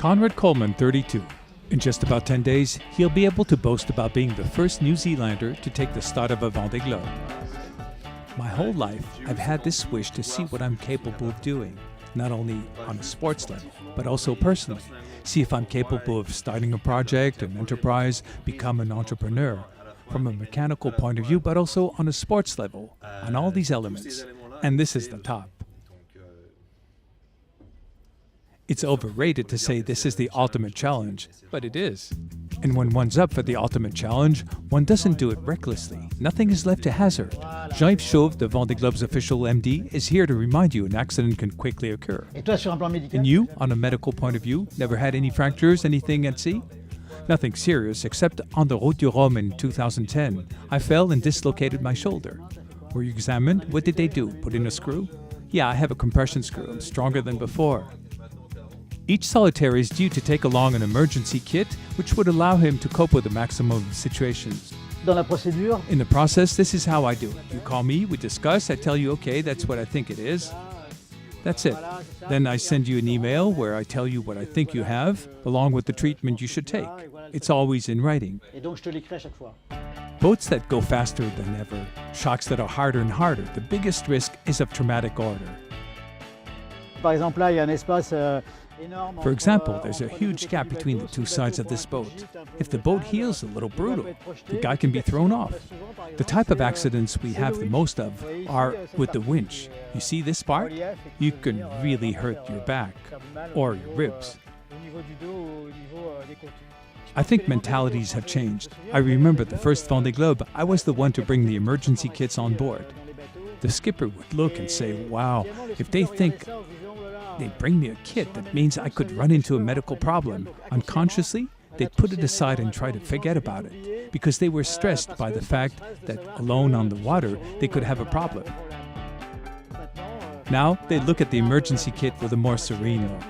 Conrad Coleman, 32. In just about 10 days, he'll be able to boast about being the first New Zealander to take the start of a Vendee Globe. My whole life, I've had this wish to see what I'm capable of doing, not only on a sports level, but also personally. See if I'm capable of starting a project, an enterprise, become an entrepreneur, from a mechanical point of view, but also on a sports level, on all these elements. And this is the top. It's overrated to say this is the ultimate challenge, but it is. And when one's up for the ultimate challenge, one doesn't do it recklessly. Nothing is left to hazard. Jean-Yves Chauve, the Vendee Globe's official MD, is here to remind you an accident can quickly occur. And you, on a medical point of view, never had any fractures, anything at sea? Nothing serious, except on the Route du Rhum in 2010. I fell and dislocated my shoulder. Were you examined? What did they do? Put in a screw? Yeah, I have a compression screw. I'm stronger than before. Each solitaire is due to take along an emergency kit, which would allow him to cope with the maximum of situations. In the process, this is how I do it. You call me, we discuss, I tell you, okay, that's what I think it is. That's it. Then I send you an email where I tell you what I think you have, along with the treatment you should take. It's always in writing. Boats that go faster than ever, shocks that are harder and harder. The biggest risk is of traumatic order. For example, there's a huge gap between the two sides of this boat. If the boat heels a little brutal, the guy can be thrown off. The type of accidents we have the most of are with the winch. You see this part? You can really hurt your back or your ribs. I think mentalities have changed. I remember the first Vendee Globe, I was the one to bring the emergency kits on board. The skipper would look and say, wow, if they think they'd bring me a kit, that means I could run into a medical problem. Unconsciously, they'd put it aside and try to forget about it, because they were stressed by the fact that alone on the water, they could have a problem. Now, they look at the emergency kit with a more serene look.